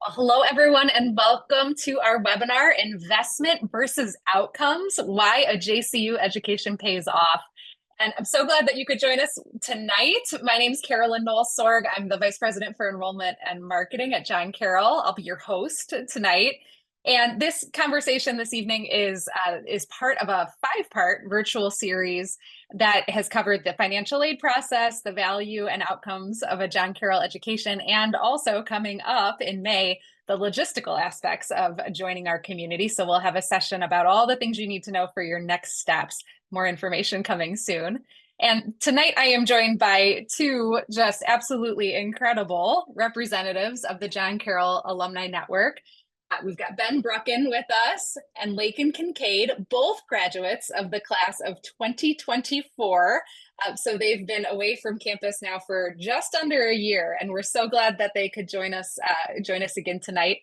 Well, hello, everyone, and welcome to our webinar, Investment versus Outcomes, Why a JCU Education Pays Off. And I'm so glad that you could join us tonight. My name is Carolyn Noel-Sorg. I'm the Vice President for Enrollment and Marketing at John Carroll. I'll be your host tonight. And this conversation this evening is part of a five-part virtual series that has covered the financial aid process, the value and outcomes of a John Carroll education, and also coming up in May, the logistical aspects of joining our community. So we'll have a session about all the things you need to know for your next steps. More information coming soon. And tonight I am joined by two just absolutely incredible representatives of the John Carroll Alumni Network. We've got Ben Brucken with us and Lakin Kincaid, both graduates of the class of 2024. So they've been away from campus now for just under a year, and we're so glad that they could join us again tonight.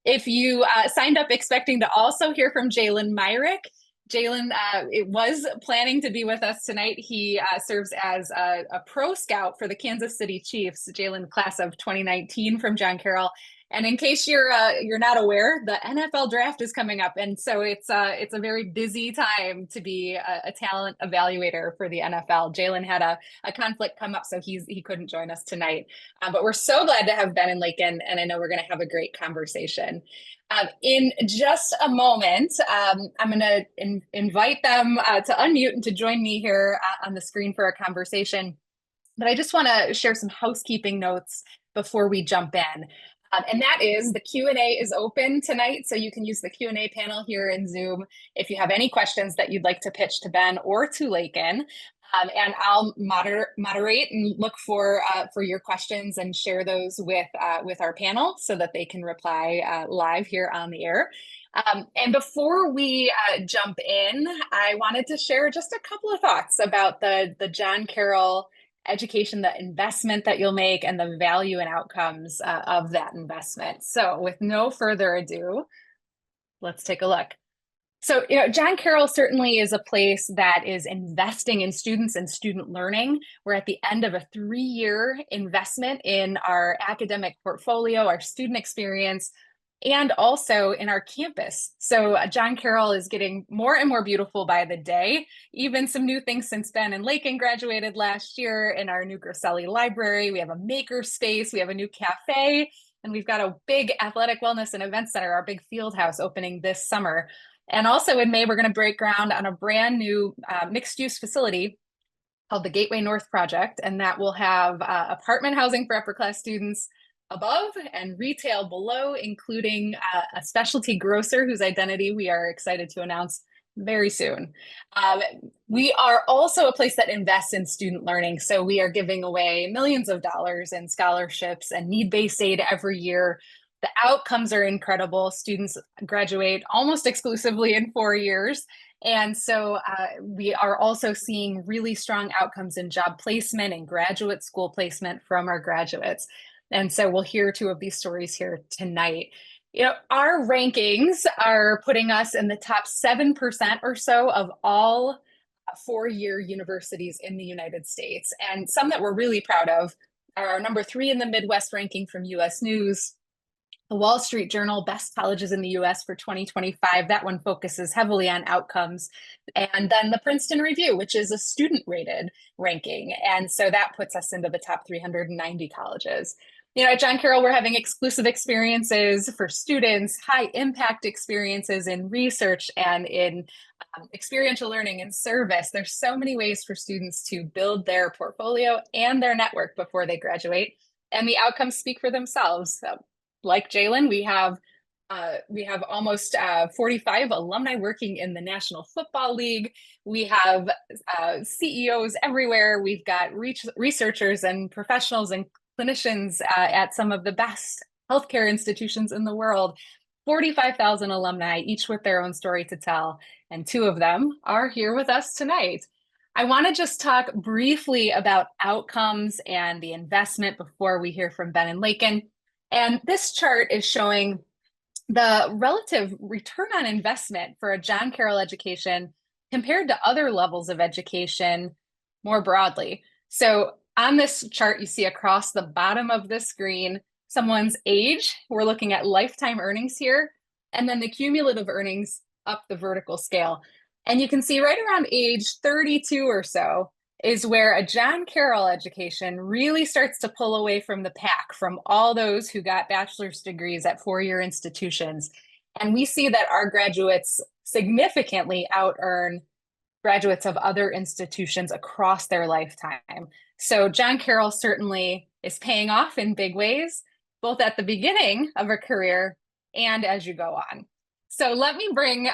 If you signed up expecting to also hear from Jalen Myrick, Jalen it was planning to be with us tonight. He serves as a pro scout for the Kansas City Chiefs. Jalen, class of 2019 from John Carroll. And in case you're not aware, the NFL draft is coming up, and so it's a very busy time to be a talent evaluator for the NFL. Jalen had a conflict come up, so he couldn't join us tonight. But we're so glad to have Ben and Lakin, and I know we're going to have a great conversation. In just a moment, I'm going to invite them to unmute and to join me here on the screen for a conversation. But I just want to share some housekeeping notes before we jump in. And that is the Q&A is open tonight, so you can use the Q&A panel here in Zoom if you have any questions that you'd like to pitch to Ben or to Lakin. And I'll moderate and look for your questions and share those with our panel so that they can reply live here on the air. And before we jump in, I wanted to share just a couple of thoughts about the John Carroll education, the investment that you'll make, and the value and outcomes of that investment. So with no further ado, let's take a look. So, John Carroll certainly is a place that is investing in students and student learning. We're at the end of a 3-year investment in our academic portfolio, our student experience, and also in our campus. So John Carroll is getting more and more beautiful by the day. Even some new things since Ben and Lakin graduated last year in our new Grasselli library. We have a maker space, we have a new cafe, and we've got a big athletic wellness and event center, our big field house opening this summer. And also in May, we're going to break ground on a brand new mixed use facility called the Gateway North Project, and that will have apartment housing for upper class students above and retail below, including a specialty grocer whose identity we are excited to announce very soon. We are also a place that invests in student learning. So we are giving away millions of dollars in scholarships and need-based aid every year. The outcomes are incredible. Students graduate almost exclusively in 4 years. And so we are also seeing really strong outcomes in job placement and graduate school placement from our graduates. And so we'll hear 2 of these stories here tonight. Our rankings are putting us in the top 7% or so of all 4-year universities in the United States. And some that we're really proud of are number 3 in the Midwest ranking from US News, the Wall Street Journal, Best Colleges in the US for 2025. That one focuses heavily on outcomes. And then the Princeton Review, which is a student-rated ranking. And so that puts us into the top 390 colleges. At John Carroll, we're having exclusive experiences for students, high impact experiences in research and in experiential learning and service. There's so many ways for students to build their portfolio and their network before they graduate. And the outcomes speak for themselves. Like Jalen, we have almost 45 alumni working in the National Football League. We have CEOs everywhere. We've got researchers and professionals and clinicians at some of the best healthcare institutions in the world. 45,000 alumni, each with their own story to tell. And 2 of them are here with us tonight. I want to just talk briefly about outcomes and the investment before we hear from Ben and Lakin. And this chart is showing the relative return on investment for a John Carroll education compared to other levels of education more broadly. So on this chart, you see across the bottom of the screen someone's age. We're looking at lifetime earnings here, and then the cumulative earnings up the vertical scale. And you can see right around age 32 or so is where a John Carroll education really starts to pull away from the pack from all those who got bachelor's degrees at four-year institutions. And we see that our graduates significantly out earn graduates of other institutions across their lifetime. So John Carroll certainly is paying off in big ways, both at the beginning of a career and as you go on. So let me bring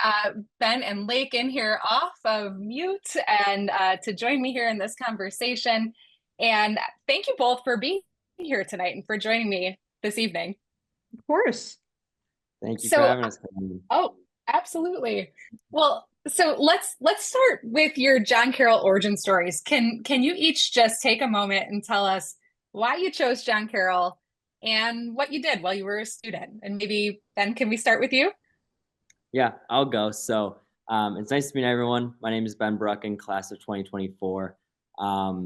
Ben and Lake in here off of mute and to join me here in this conversation. And thank you both for being here tonight and for joining me this evening. Of course. Thank you for having us. Oh, absolutely. Well, so let's start with your John Carroll origin stories. Can you each just take a moment and tell us why you chose John Carroll and what you did while you were a student? And maybe Ben, can we start with you? Yeah, I'll go. So it's nice to meet everyone. My name is Ben Brucken, class of 2024.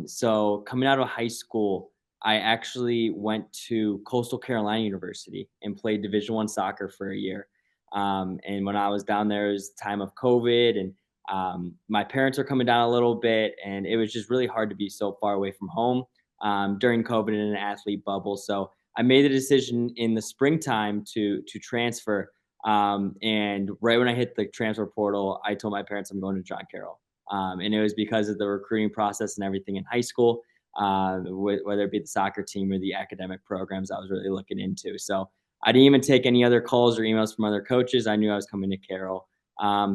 So coming out of high school, I actually went to Coastal Carolina University and played Division I soccer for a year. And when I was down there, it was time of COVID, and my parents were coming down a little bit, and it was just really hard to be so far away from home during COVID in an athlete bubble. So I made the decision in the springtime to transfer. And right when I hit the transfer portal, I told my parents I'm going to John Carroll. And it was because of the recruiting process and everything in high school, whether it be the soccer team or the academic programs I was really looking into. So I didn't even take any other calls or emails from other coaches. I knew I was coming to Carroll.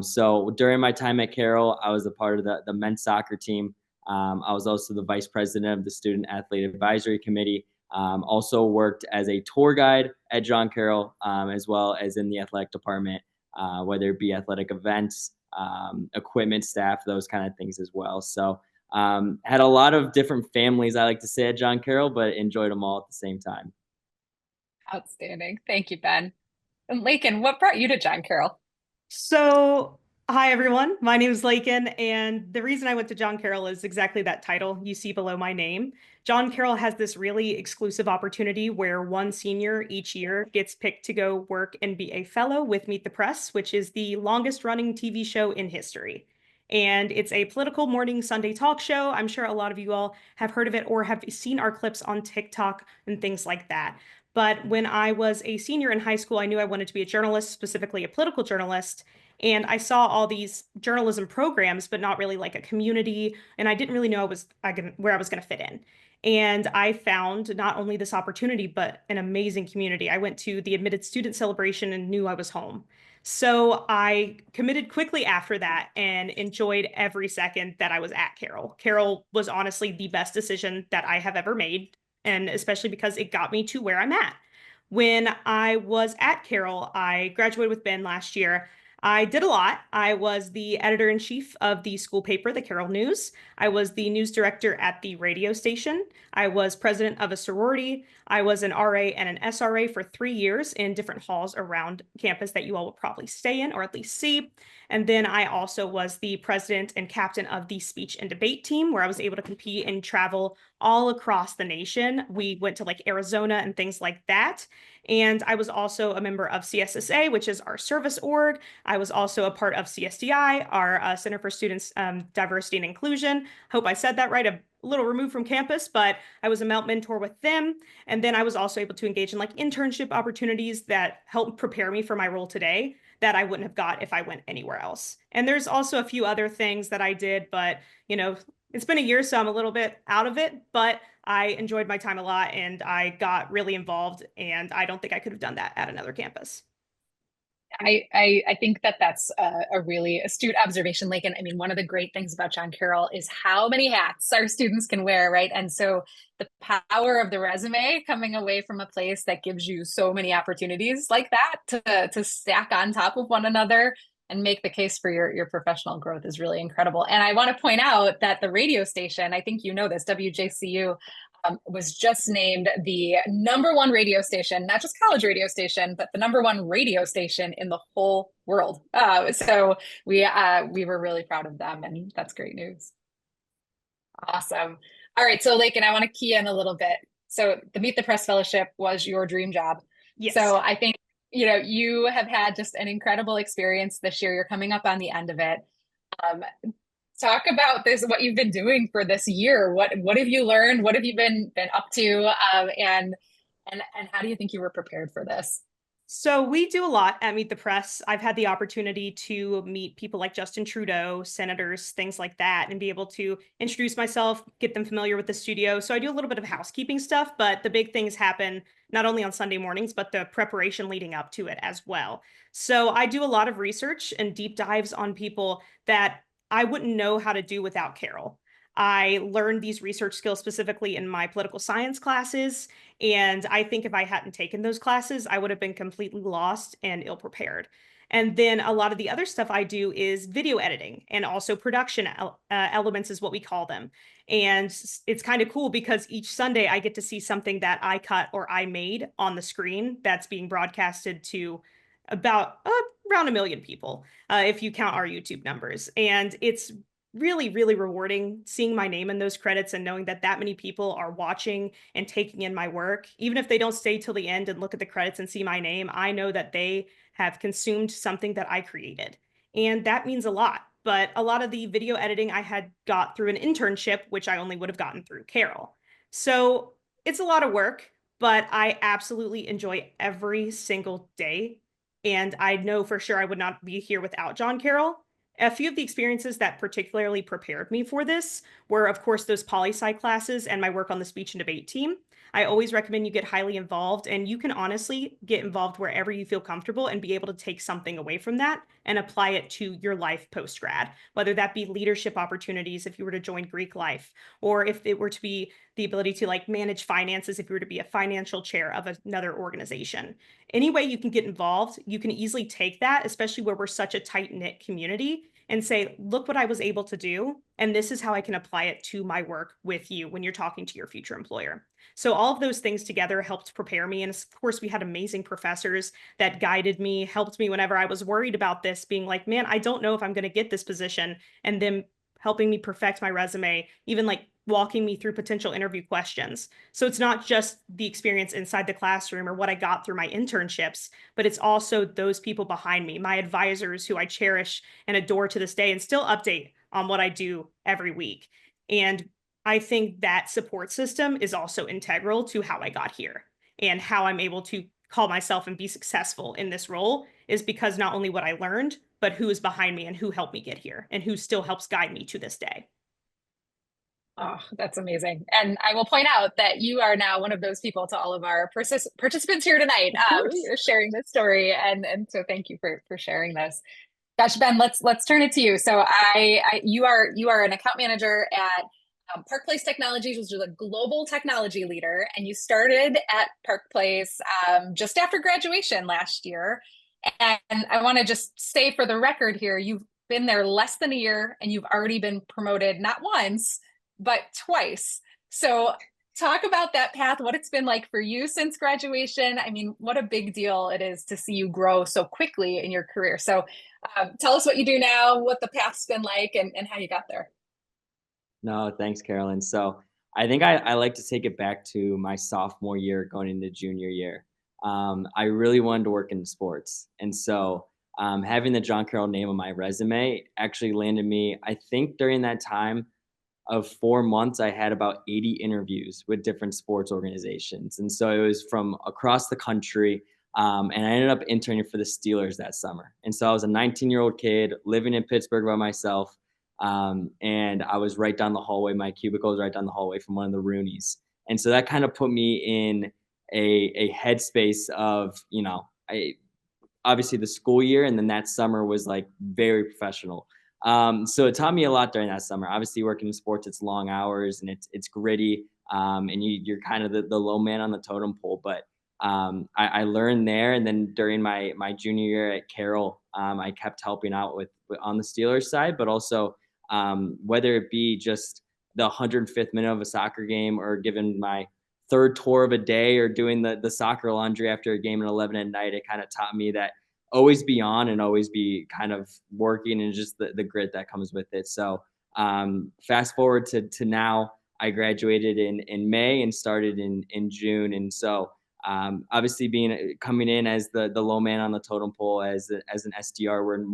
So during my time at Carroll, I was a part of the men's soccer team. I was also the vice president of the Student Athlete Advisory Committee. Also worked as a tour guide at John Carroll, as well as in the athletic department, whether it be athletic events, equipment, staff, those kind of things as well. So had a lot of different families, I like to say, at John Carroll, but enjoyed them all at the same time. Outstanding. Thank you, Ben. And Lakin, what brought you to John Carroll? So, hi everyone. My name is Lakin, and the reason I went to John Carroll is exactly that title you see below my name. John Carroll has this really exclusive opportunity where one senior each year gets picked to go work and be a fellow with Meet the Press, which is the longest running TV show in history. And it's a political morning Sunday talk show. I'm sure a lot of you all have heard of it or have seen our clips on TikTok and things like that. But when I was a senior in high school, I knew I wanted to be a journalist, specifically a political journalist. And I saw all these journalism programs, but not really like a community. And I didn't really know where I was going to fit in. And I found not only this opportunity, but an amazing community. I went to the admitted student celebration and knew I was home. So I committed quickly after that and enjoyed every second that I was at Carroll. Carroll was honestly the best decision that I have ever made, and especially because it got me to where I'm at. When I was at Carroll, I graduated with Ben last year. I did a lot. I was the editor-in-chief of the school paper, the Carroll News. I was the news director at the radio station. I was president of a sorority. I was an RA and an SRA for 3 years in different halls around campus that you all will probably stay in or at least see. And then I also was the president and captain of the speech and debate team, where I was able to compete and travel all across the nation. We went to like Arizona and things like that. And I was also a member of CSSA, which is our service org. I was also a part of CSDI, our Center for Students Diversity and Inclusion. Hope I said that right. A little removed from campus, but I was a MELT mentor with them. And then I was also able to engage in like internship opportunities that helped prepare me for my role today that I wouldn't have got if I went anywhere else. And there's also a few other things that I did, but it's been a year, so I'm a little bit out of it, but I enjoyed my time a lot and I got really involved, and I don't think I could have done that at another campus. I think that that's a really astute observation, Lakin. I mean, one of the great things about John Carroll is how many hats our students can wear, right? And so the power of the resume coming away from a place that gives you so many opportunities like that to stack on top of one another and make the case for your professional growth is really incredible. And I want to point out that the radio station, I think you know this, WJCU, was just named the #1 radio station, not just college radio station, but the #1 radio station in the whole world. So we were really proud of them, and that's great news. Awesome. All right, so Lakin, I want to key in a little bit. So the Meet the Press Fellowship was your dream job. Yes. So I think, you have had just an incredible experience this year. You're coming up on the end of it. Um, Talk about this, what you've been doing for this year. What have you learned? What have you been up to? And how do you think you were prepared for this? So we do a lot at Meet the Press. I've had the opportunity to meet people like Justin Trudeau, senators, things like that, and be able to introduce myself, get them familiar with the studio. So I do a little bit of housekeeping stuff, but the big things happen not only on Sunday mornings, but the preparation leading up to it as well. So I do a lot of research and deep dives on people that I wouldn't know how to do without Carol. I learned these research skills specifically in my political science classes, and I think if I hadn't taken those classes, I would have been completely lost and ill prepared. And then a lot of the other stuff I do is video editing and also production elements, is what we call them. And it's kind of cool because each Sunday I get to see something that I cut or I made on the screen that's being broadcasted to about around 1 million people, if you count our YouTube numbers. And it's really, really rewarding seeing my name in those credits and knowing that that many people are watching and taking in my work. Even if they don't stay till the end and look at the credits and see my name, I know that they have consumed something that I created. And that means a lot. But a lot of the video editing I had got through an internship, which I only would have gotten through Carol. So it's a lot of work, but I absolutely enjoy every single day. And I know for sure I would not be here without John Carroll. A few of the experiences that particularly prepared me for this were, of course, those poli-sci classes and my work on the speech and debate team. I always recommend you get highly involved, and you can honestly get involved wherever you feel comfortable and be able to take something away from that and apply it to your life post grad, whether that be leadership opportunities if you were to join Greek life, or if it were to be the ability to like manage finances if you were to be a financial chair of another organization. Any way you can get involved, you can easily take that, especially where we're such a tight knit community, and say, look what I was able to do. And this is how I can apply it to my work with you when you're talking to your future employer. So all of those things together helped prepare me. And of course, we had amazing professors that guided me, helped me whenever I was worried about this, being like, man, I don't know if I'm going to get this position. And then helping me perfect my resume, even like walking me through potential interview questions. So it's not just the experience inside the classroom or what I got through my internships, but it's also those people behind me, my advisors who I cherish and adore to this day and still update on what I do every week. And I think that support system is also integral to how I got here and how I'm able to call myself and be successful in this role, is because not only what I learned, but who is behind me and who helped me get here and who still helps guide me to this day. Oh, that's amazing. And I will point out that you are now one of those people to all of our participants here tonight, Of course. sharing this story. And so thank you for sharing this. Gosh, Ben, let's turn it to you. So you are an account manager at Park Place Technologies, which is a global technology leader, and you started at Park Place just after graduation last year. And I want to just say for the record here, you've been there less than a year, and you've already been promoted not once, but twice. So talk about that path, what it's been like for you since graduation. I mean, what a big deal it is to see you grow so quickly in your career. So tell us what you do now, what the path's been like, and how you got there. No, thanks, Carolyn. So I think I like to take it back to my sophomore year going into junior year. I really wanted to work in sports. And so having the John Carroll name on my resume actually landed me, I think during that time of 4 months, I had about 80 interviews with different sports organizations. And so it was from across the country. And I ended up interning for the Steelers that summer. And so I was a 19-year-old kid living in Pittsburgh by myself. And I was right down the hallway. My cubicle was right down the hallway from one of the Roonies. And so that kind of put me in a headspace of, obviously the school year. And then that summer was like very professional. So it taught me a lot during that summer. Obviously, working in sports, it's long hours and it's gritty, and you're kind of the low man on the totem pole. But I learned there, and then during my junior year at Carroll, I kept helping out with on the Steelers side, but also whether it be just the 105th minute of a soccer game, or given my third tour of a day, or doing the soccer laundry after a game at 11 at night, it kind of taught me that always be on and always be kind of working, and just the grit that comes with it. So fast forward to now, I graduated in May and started in June. And so obviously coming in as the low man on the totem pole as an SDR, where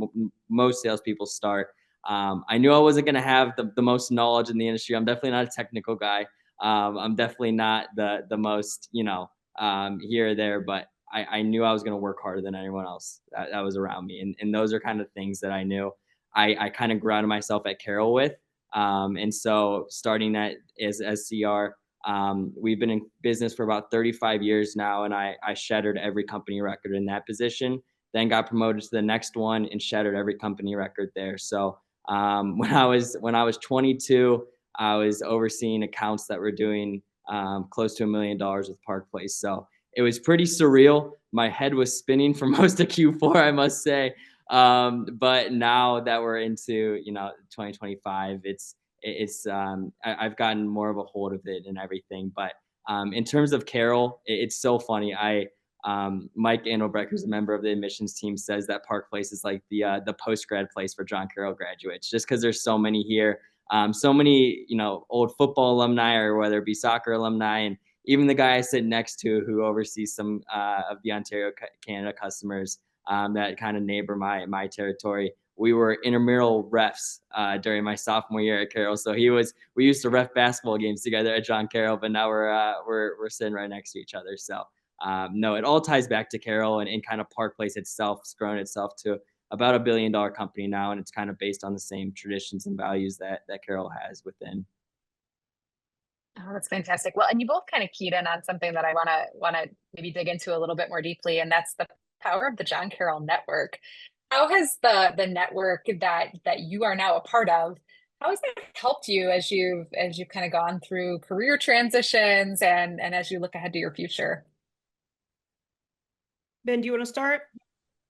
most salespeople start. I knew I wasn't going to have the most knowledge in the industry. I'm definitely not a technical guy. I'm definitely not the most, here or there, but I knew I was going to work harder than anyone else that was around me. And those are kind of things that I knew I kind of grounded myself at Carroll with. And so starting as SCR, we've been in business for about 35 years now, and I shattered every company record in that position. Then got promoted to the next one and shattered every company record there. So when I was 22, I was overseeing accounts that were doing close to $1 million with Park Place. So it was pretty surreal. My head was spinning for most of Q4, I must say. But now that we're into 2025, I've gotten more of a hold of it and everything. But in terms of Carroll, it's so funny. Mike Andelbrecht, who's a member of the admissions team, says that Park Place is like the post grad place for John Carroll graduates, just because there's so many here, so many old football alumni, or whether it be soccer alumni, and even the guy I sit next to who oversees some of the Ontario, Canada customers that kind of neighbor my territory. We were intramural refs during my sophomore year at Carroll. So we used to ref basketball games together at John Carroll, but now we're sitting right next to each other. So no, it all ties back to Carroll, and kind of Park Place itself has grown itself to about $1 billion company now, and it's kind of based on the same traditions and values that Carroll has within. Oh, that's fantastic. Well, and you both kind of keyed in on something that I want to maybe dig into a little bit more deeply, and that's the power of the John Carroll network. How has the network that you are now a part of, how has that helped you as you've kind of gone through career transitions and as you look ahead to your future? Ben, do you want to start?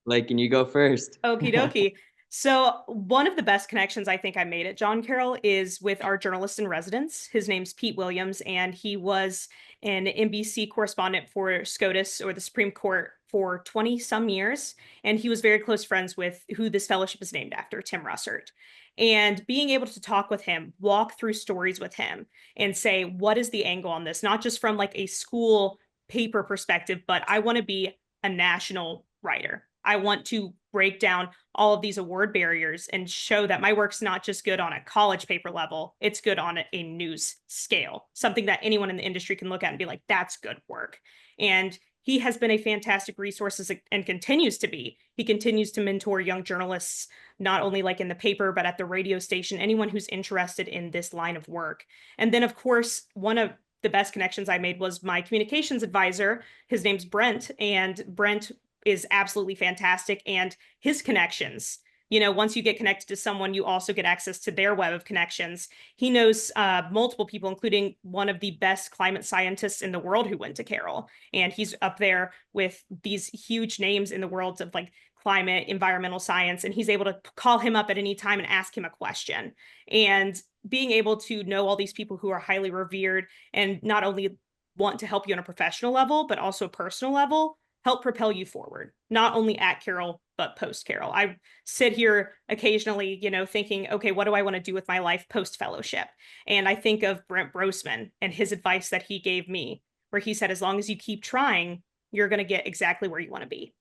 Like, can you go first? Okie dokie. So one of the best connections I think I made at John Carroll is with our journalist in residence. His name's Pete Williams, and he was an NBC correspondent for SCOTUS, or the Supreme Court, for 20 some years. And he was very close friends with who this fellowship is named after, Tim Russert. And being able to talk with him, walk through stories with him, and say, what is the angle on this? Not just from like a school paper perspective, but I want to be a national writer. I want to break down all of these award barriers and show that my work's not just good on a college paper level, it's good on a news scale, something that anyone in the industry can look at and be like, that's good work. And he has been a fantastic resource and continues to be. He continues to mentor young journalists, not only like in the paper, but at the radio station, anyone who's interested in this line of work. And then, of course, one of the best connections I made was my communications advisor. His name's Brent, and Brent is absolutely fantastic. And his connections, once you get connected to someone, you also get access to their web of connections. He knows multiple people, including one of the best climate scientists in the world who went to Carroll. And he's up there with these huge names in the world of like climate, environmental science, and he's able to call him up at any time and ask him a question. And being able to know all these people who are highly revered and not only want to help you on a professional level, but also a personal level, help propel you forward, not only at Carroll, but post Carroll. I sit here occasionally, thinking, okay, what do I want to do with my life post fellowship? And I think of Brent Brosman and his advice that he gave me, where he said, as long as you keep trying, you're going to get exactly where you want to be.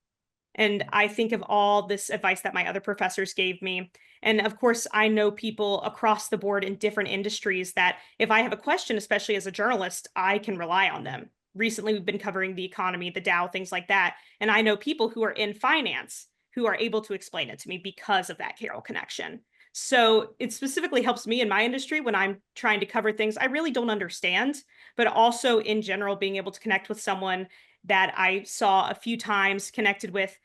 And I think of all this advice that my other professors gave me. And of course, I know people across the board in different industries that if I have a question, especially as a journalist, I can rely on them. Recently, we've been covering the economy, the Dow, things like that. And I know people who are in finance who are able to explain it to me because of that Carroll connection. So it specifically helps me in my industry when I'm trying to cover things I really don't understand, but also in general, being able to connect with someone that I saw a few times, connected with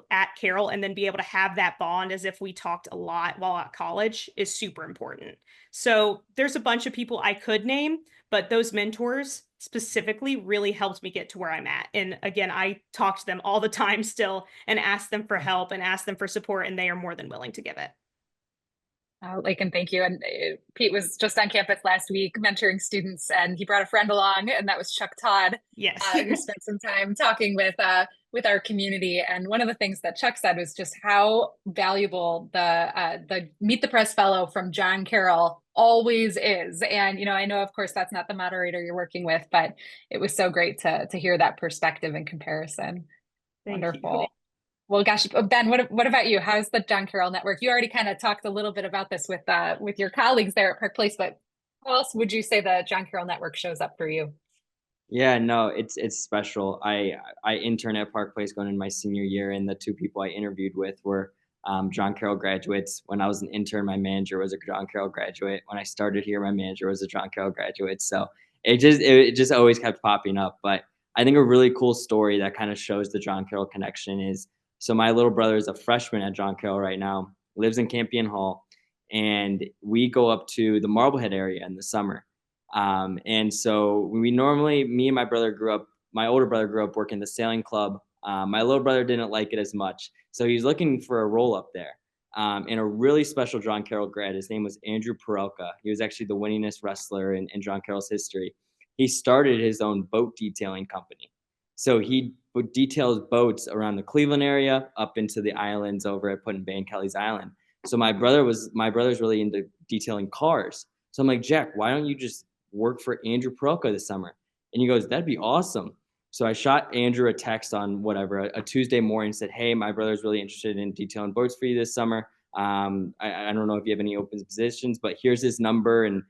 at Carroll, and then be able to have that bond as if we talked a lot while at college is super important. So there's a bunch of people I could name, but those mentors specifically really helped me get to where I'm at. And again, I talk to them all the time still and ask them for help and ask them for support, and they are more than willing to give it. Lakin, thank you. And Pete was just on campus last week mentoring students, and he brought a friend along, and that was Chuck Todd. Yes. Who spent some time talking with our community. And one of the things that Chuck said was just how valuable the Meet the Press Fellow from John Carroll always is. And, I know, of course, that's not the moderator you're working with, but it was so great to hear that perspective and comparison. Thank you. Wonderful. Well, gosh, Ben, what about you? How's the John Carroll Network? You already kind of talked a little bit about this with your colleagues there at Park Place, but how else would you say the John Carroll Network shows up for you? Yeah, no, it's special. I interned at Park Place going into my senior year, and the two people I interviewed with were John Carroll graduates. When I was an intern, my manager was a John Carroll graduate. When I started here, my manager was a John Carroll graduate. So it just always kept popping up. But I think a really cool story that kind of shows the John Carroll connection is, so my little brother is a freshman at John Carroll right now, lives in Campion Hall, and we go up to the Marblehead area in the summer. And so we normally, me and my brother grew up, my older brother grew up working the sailing club. My little brother didn't like it as much. So he's looking for a role up there. And a really special John Carroll grad, his name was Andrew Perelka. He was actually the winningest wrestler in John Carroll's history. He started his own boat detailing company. So he details boats around the Cleveland area up into the islands over at Put in Bay and Kelly's Island. So my brother's really into detailing cars. So I'm like, Jack, why don't you just work for Andrew Perelka this summer? And he goes, that'd be awesome. So I shot Andrew a text on whatever, a Tuesday morning, said, hey, my brother's really interested in detailing boats for you this summer. I don't know if you have any open positions, but here's his number, and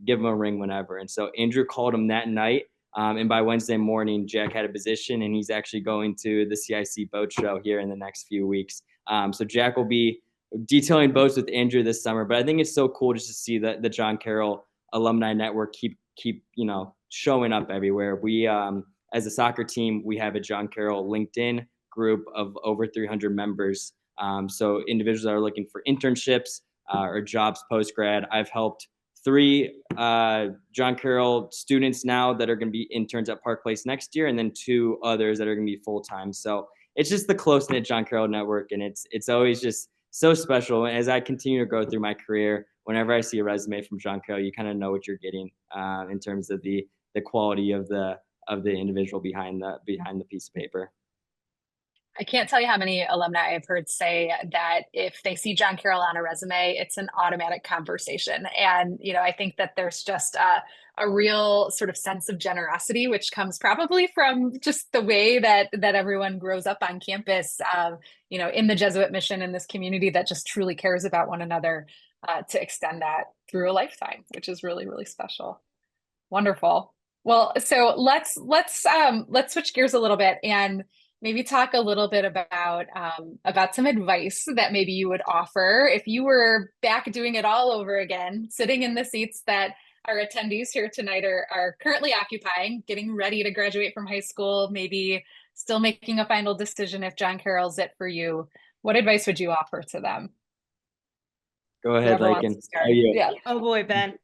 give him a ring whenever. And so Andrew called him that night. And by Wednesday morning, Jack had a position, and he's actually going to the CIC boat show here in the next few weeks. So Jack will be detailing boats with Andrew this summer. But I think it's so cool just to see the John Carroll alumni network keep showing up everywhere. We as a soccer team, we have a John Carroll LinkedIn group of over 300 members. So individuals that are looking for internships or jobs post grad. I've helped 3 John Carroll students now that are going to be interns at Park Place next year, and then 2 others that are going to be full time. So it's just the close knit John Carroll network, and it's always just so special. As I continue to go through my career, whenever I see a resume from John Carroll, you kind of know what you're getting in terms of the quality of the individual behind the piece of paper. I can't tell you how many alumni I've heard say that if they see John Carroll on a resume, it's an automatic conversation. And, I think that there's just a real sort of sense of generosity, which comes probably from just the way that everyone grows up on campus, in the Jesuit mission in this community that just truly cares about one another, to extend that through a lifetime, which is really, really special. Wonderful. Well, so let's switch gears a little bit and maybe talk a little bit about some advice that maybe you would offer if you were back doing it all over again, sitting in the seats that our attendees here tonight are currently occupying, getting ready to graduate from high school, maybe still making a final decision if John Carroll's it for you. What advice would you offer to them? Go ahead, Whoever wants Lakin. to start. Oh, yeah. Yeah. Oh boy, Ben.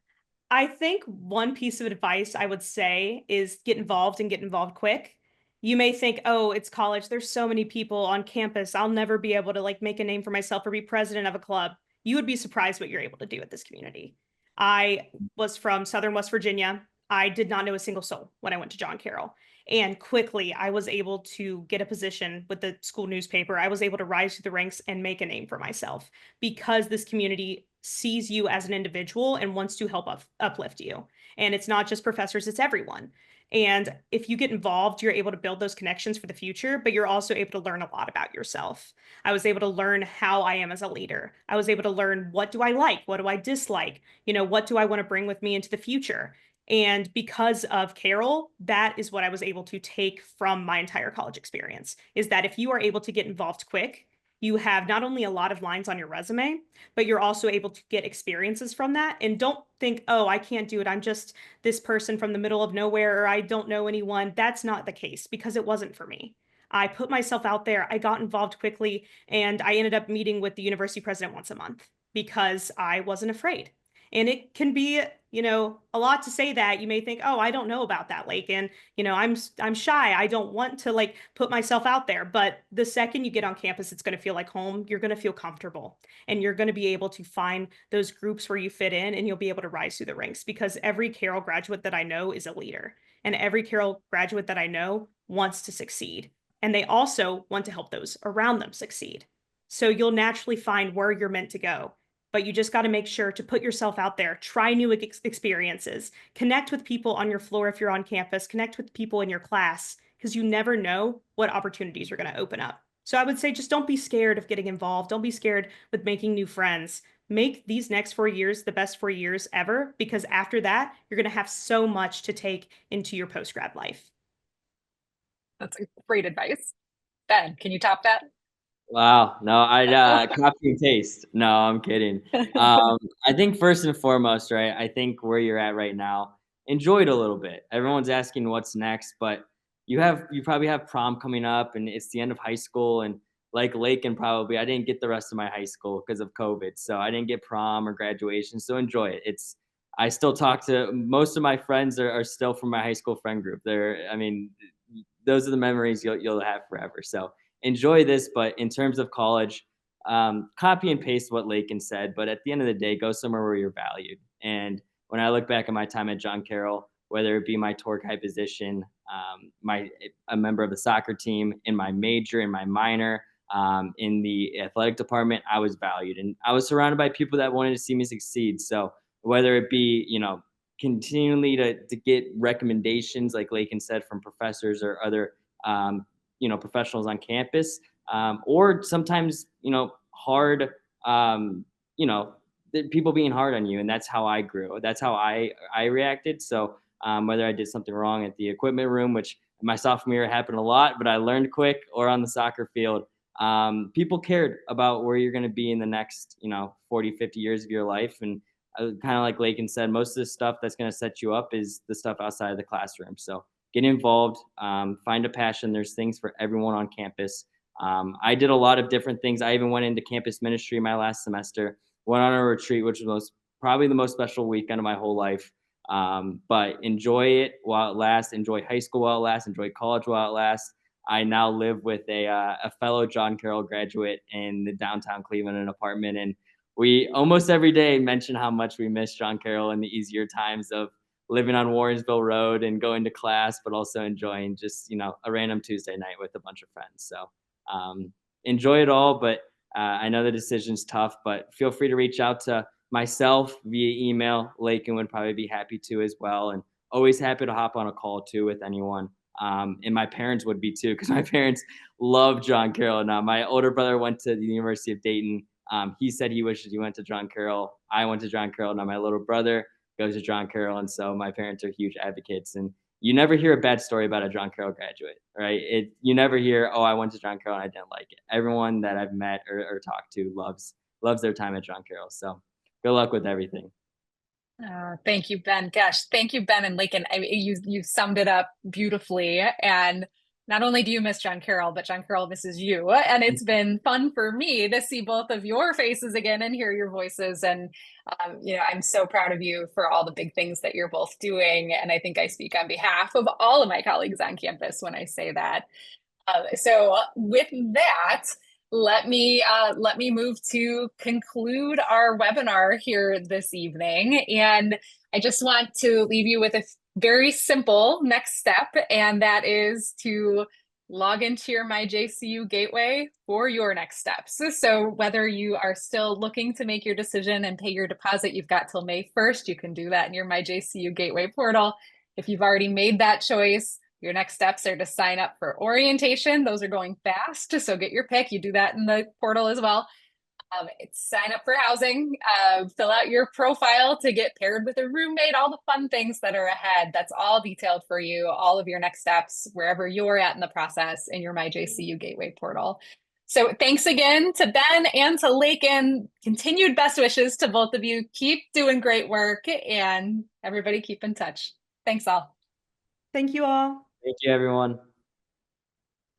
I think one piece of advice I would say is get involved and get involved quick. You may think, oh, it's college. There's so many people on campus. I'll never be able to make a name for myself or be president of a club. You would be surprised what you're able to do at this community. I was from Southern West Virginia. I did not know a single soul when I went to John Carroll. And quickly, I was able to get a position with the school newspaper. I was able to rise through the ranks and make a name for myself because this community sees you as an individual and wants to help uplift you. And it's not just professors, it's everyone. And if you get involved, you're able to build those connections for the future, but you're also able to learn a lot about yourself. I was able to learn how I am as a leader. I was able to learn, what do I like? What do I dislike? What do I want to bring with me into the future? And because of Carroll, that is what I was able to take from my entire college experience, is that if you are able to get involved quick, you have not only a lot of lines on your resume, but you're also able to get experiences from that. And don't think, oh, I can't do it. I'm just this person from the middle of nowhere, or I don't know anyone. That's not the case, because it wasn't for me. I put myself out there, I got involved quickly, and I ended up meeting with the university president once a month because I wasn't afraid. And it can be, a lot to say that. You may think, oh, I don't know about that, Lake, and I'm shy. I don't want to put myself out there. But the second you get on campus, it's going to feel like home. You're going to feel comfortable, and you're going to be able to find those groups where you fit in, and you'll be able to rise through the ranks, because every Carroll graduate that I know is a leader, and every Carroll graduate that I know wants to succeed, and they also want to help those around them succeed. So you'll naturally find where you're meant to go. but you just got to make sure to put yourself out there, try new experiences, connect with people on your floor if you're on campus, connect with people in your class, because you never know what opportunities are going to open up. So I would say just don't be scared of getting involved. Don't be scared with making new friends. Make these next 4 years the best 4 years ever, because after that, you're going to have so much to take into your post-grad life. That's great advice. Ben, can you top that? Wow. No, I'd copy and paste. No, I'm kidding. I think first and foremost, right? I think where you're at right now, enjoy it a little bit. Everyone's asking what's next, but you probably have prom coming up, and it's the end of high school. And like Lake and probably, I didn't get the rest of my high school because of COVID, so I didn't get prom or graduation. So enjoy it. I still talk to most of my friends are still from my high school friend group. I mean, those are the memories you'll have forever. So enjoy this. But in terms of college, copy and paste what Lakin said. But at the end of the day, go somewhere where you're valued. And when I look back at my time at John Carroll, whether it be my tour guide position, a member of the soccer team, in my major, in my minor, in the athletic department, I was valued, and I was surrounded by people that wanted to see me succeed. So whether it be, continually to get recommendations, like Lakin said, from professors or other, professionals on campus, or sometimes, hard, people being hard on you. And that's how I grew. That's how I reacted. So whether I did something wrong at the equipment room, which my sophomore year happened a lot, but I learned quick, or on the soccer field, people cared about where you're going to be in the next, 40, 50 years of your life. And kind of like Lakin said, most of the stuff that's going to set you up is the stuff outside of the classroom. So get involved, find a passion. There's things for everyone on campus. I did a lot of different things. I even went into campus ministry my last semester, went on a retreat, which was probably the most special weekend of my whole life. But enjoy it while it lasts. Enjoy high school while it lasts. Enjoy college while it lasts. I now live with a fellow John Carroll graduate in the downtown Cleveland, an apartment, and we almost every day mention how much we miss John Carroll in the easier times of living on Warrensville Road and going to class, but also enjoying just, a random Tuesday night with a bunch of friends. So enjoy it all, but I know the decision's tough, but feel free to reach out to myself via email. Lakin would probably be happy to as well. And always happy to hop on a call too with anyone. And my parents would be too, because my parents love John Carroll. Now, my older brother went to the University of Dayton. He said he wishes he went to John Carroll. I went to John Carroll. Now my little brother goes to John Carroll. And so my parents are huge advocates. And you never hear a bad story about a John Carroll graduate, right? You never hear, oh, I went to John Carroll and I didn't like it. Everyone that I've met or talked to loves their time at John Carroll. So good luck with everything. Thank you, Ben. Gosh, thank you, Ben and Lakin. You summed it up beautifully. And not only do you miss John Carroll, but John Carroll misses you. And it's been fun for me to see both of your faces again and hear your voices. And I'm so proud of you for all the big things that you're both doing. And I think I speak on behalf of all of my colleagues on campus when I say that. So with that, let me move to conclude our webinar here this evening. And I just want to leave you with a very simple next step, and that is to log into your My JCU Gateway for your next steps. So whether you are still looking to make your decision and pay your deposit, you've got till May 1st. You can do that in your My JCU Gateway portal. If you've already made that choice, your next steps are to sign up for orientation. Those are going fast, so get your pick. You do that in the portal as well. Sign up for housing, fill out your profile to get paired with a roommate, all the fun things that are ahead. That's all detailed for you, all of your next steps, wherever you're at in the process in your My JCU Gateway portal. So thanks again to Ben and to Lakin. Continued best wishes to both of you. Keep doing great work, and everybody keep in touch. Thanks all. Thank you all. Thank you, everyone.